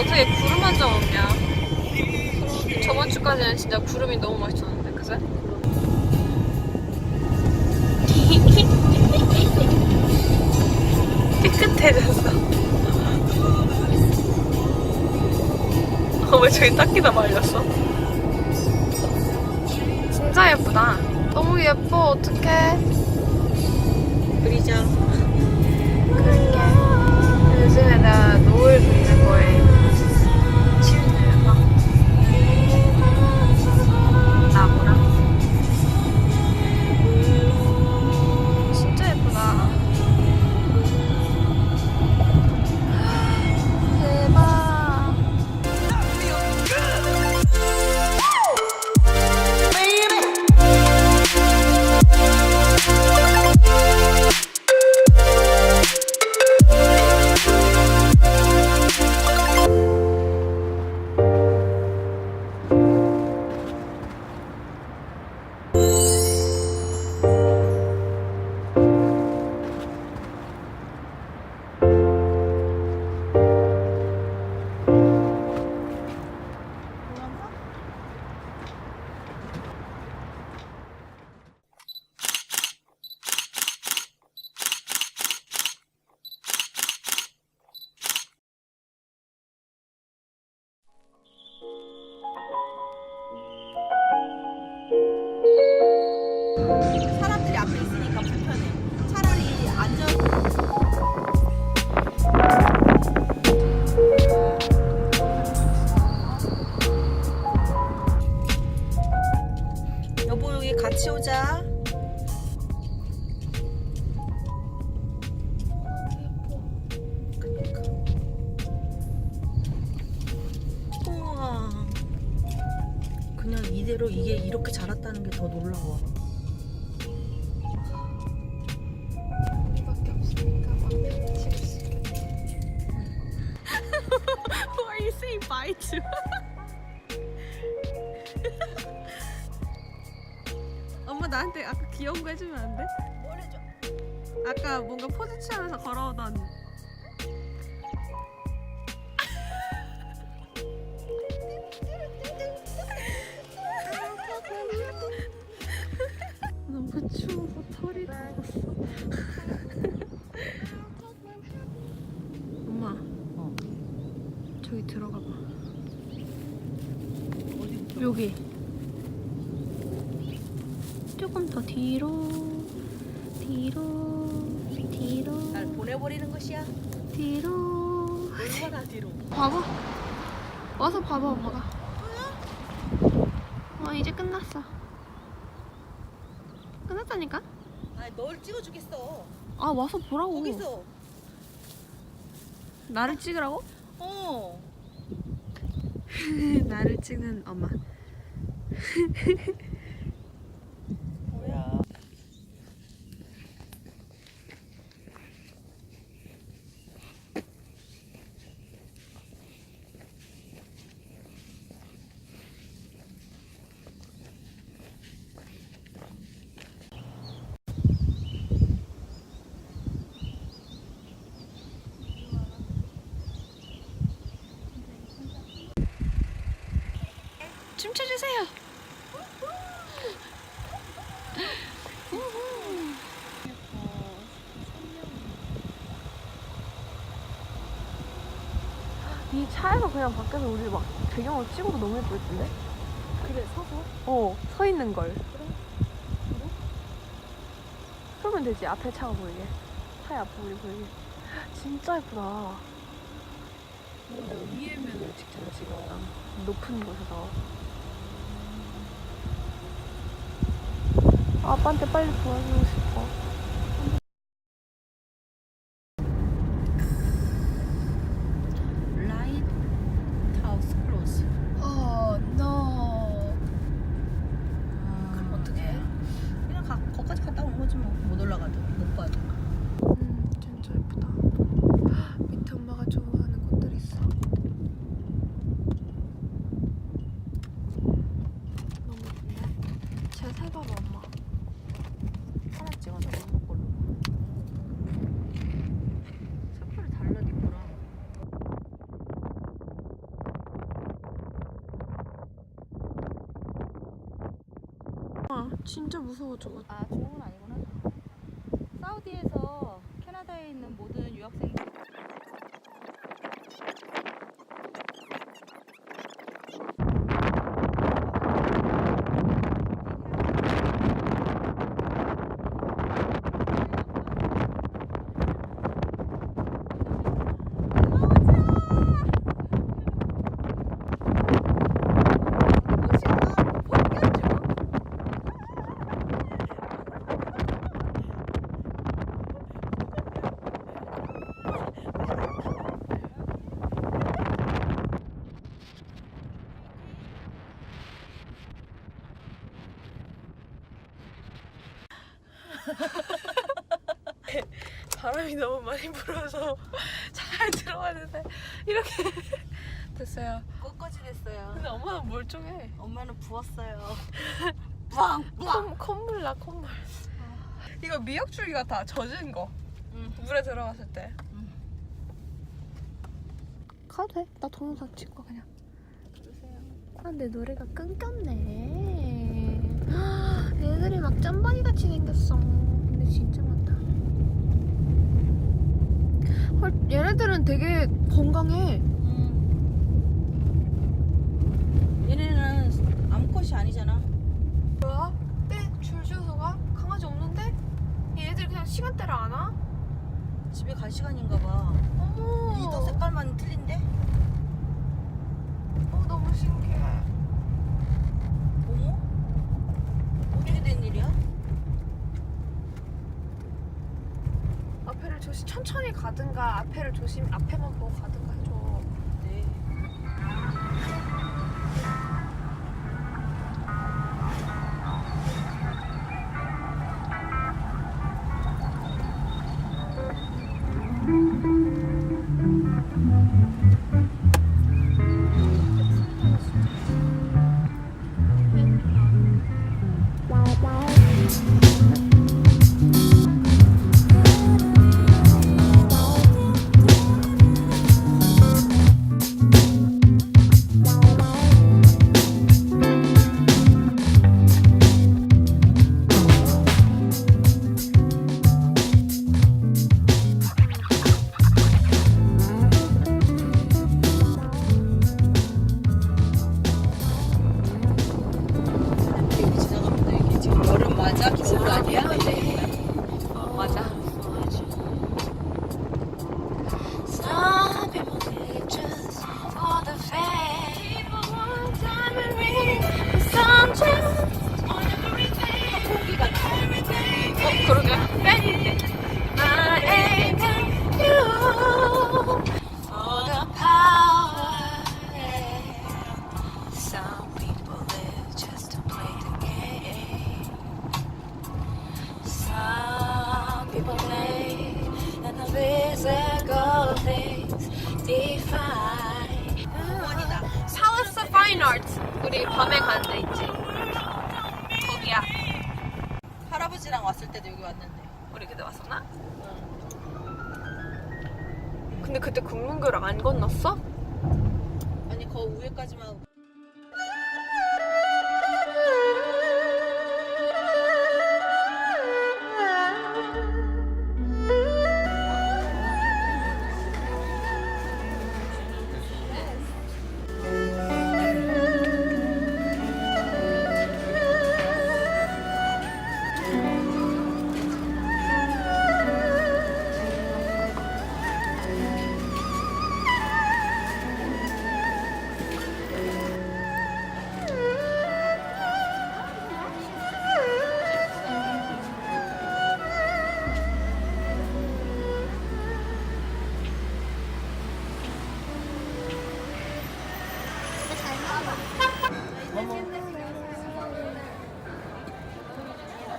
어떻게 구름 한 점 없냐? 저번 주까지는 진짜 구름이 너무 맛있었는데, 그새? 깨끗해졌어. 왜 저기 딱히나 말렸어? 진짜 예쁘다. 너무 예뻐, 어떡해. 그리자. 그럴게. 요즘에 나 노을 그리는 거에 치우는 막 나무랑 진짜 예쁘다. 대박. 사람들이 앞에 있으니까 불편해. 차라리 앉아. 여보 여기 같이 오자. 그러니까. 우와. 그냥 이대로 이게 이렇게 자랐다는 게 더 놀라워. 우리밖에 없으니까 막 찍을 수 있겠네. Who are you saying bye to? 엄마 나한테 아까 귀여운 거 해주면 안 돼? 뭘 해줘? 아까 뭔가 포즈 취하면서 걸어오던 너무 추워서 털이 나왔어. 엄마, 저기 들어가 봐. 어디? 여기. 조금 더 뒤로. 날 보내버리는 것이야. 뒤로. 얼마나 뒤로? 봐봐. 와서 봐봐, 엄마가. 이제 끝났어. 끝났다니까? 아, 널 찍어주겠어. 아, 와서 보라고. 거기서. 나를 찍으라고? 어. 나를 찍는 엄마. 뭐야? 춤춰주세요. 이 차에서 그냥 밖에서 우리 막 배경으로 찍어도 너무 예쁠 텐데? 그래, 서서? 서 있는 걸. 그러면 되지. 앞에 차가 보이게. 차에 앞에 우리 보이게. 진짜 예쁘다. 위에면 찍잖아, 지금. 높은 곳에서. 아빠한테 빨리 보여주고 싶어. 라이트하우스 클로즈. no. 그럼 어떡해? 그냥 거기까지 갔다 오는 거지 뭐. 못 올라가도, 못 봐도. 진짜 예쁘다. 밑에 엄마가 좋아하는 곳들 있어. 너무 예쁜데? 쟤 새 봐봐, 엄마. 살았지? 진짜 무서워 저거. 아, 좋은 건 아니구나. 사우디에서 캐나다에 있는 모든 유학생들 바람이 너무 많이 불어서 잘 들어가는데 이렇게 됐어요. 꽃꽂이 됐어요. 근데 엄마는 멀쩡해. 엄마는 부었어요. 콧물 나 콧물. 이거 미역줄기 같아. 젖은 거. 물에 들어갔을 때. 가도 돼. 나 동영상 찍고 그냥. 그러세요. 아, 근데 노래가 끊겼네. 애들이 막 짬바기 같이 생겼어. 근데 진짜 많다. 헐, 얘네들은 되게 건강해. 얘네는 암컷이 아니잖아. 뭐야? 줄 지어서 가? 강아지 없는데? 얘네들 그냥 시간대를 안 와? 집에 갈 시간인가 봐. 어머. 리더 색깔만 틀린데? 너무 신기해. 어머? 어떻게 된 일이야? 앞에를 천천히 가든가 앞에만 보고 가든가 해줘. 네. 사우스 파인 아트. 우리 밤에 가는 데 있지. 거기야. 할아버지랑 왔을 때도 여기 왔는데. 우리 그때 왔었나? 근데 그때 금문교를 안 건넜어? 아니, 거 위에까지만.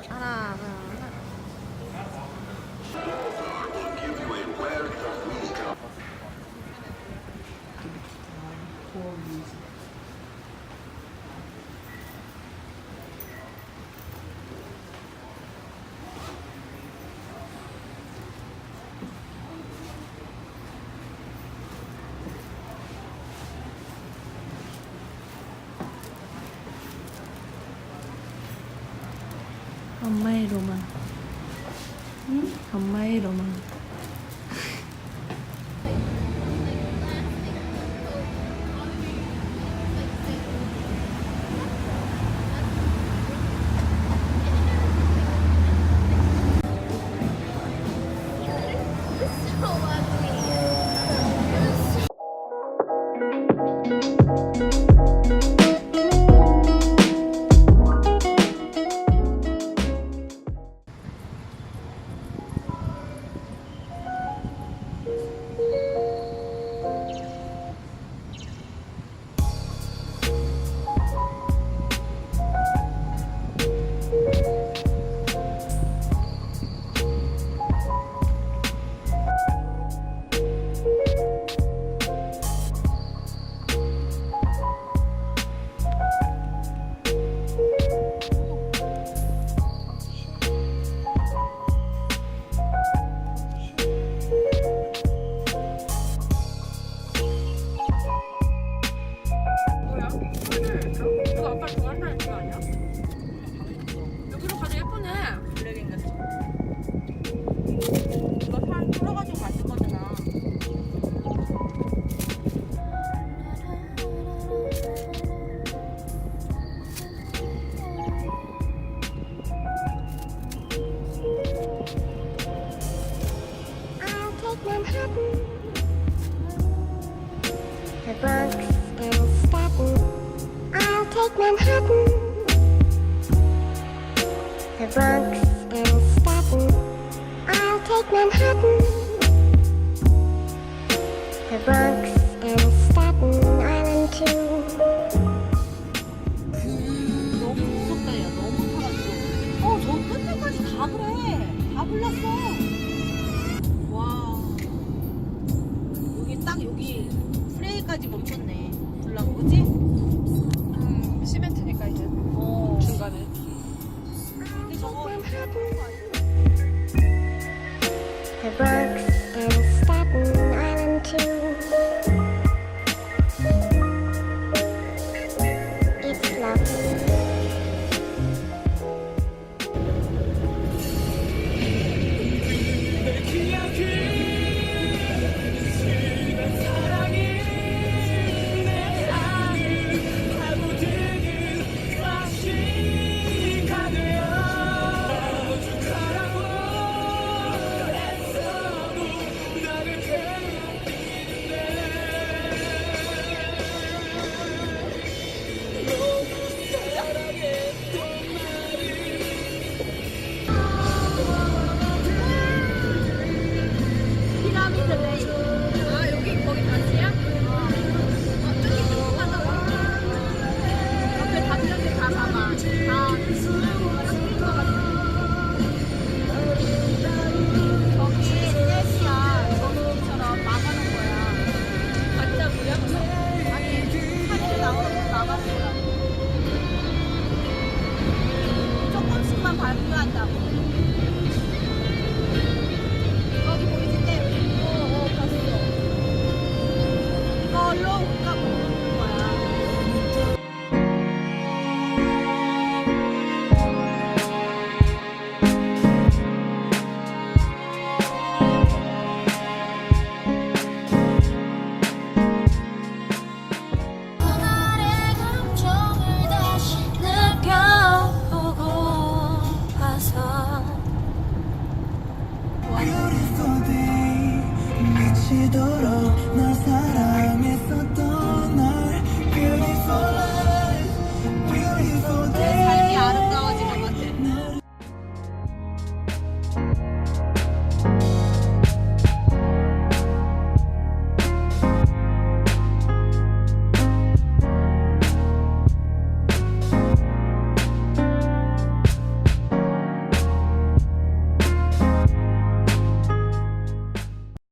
하나, 엄마의 로망. 응? 엄마의 로망. The Bronx and Staten. I'll take Manhattan. The Bronx and Staten Island too. 너무 무섭다 야. 너무 타가지고. 저 끝에까지 다 그래. 다 불났어. 와. 여기 딱 여기 프레이까지 멈췄네. 불난 거지? 시멘트니까 이제 중간에. 근데 저거 The Bronx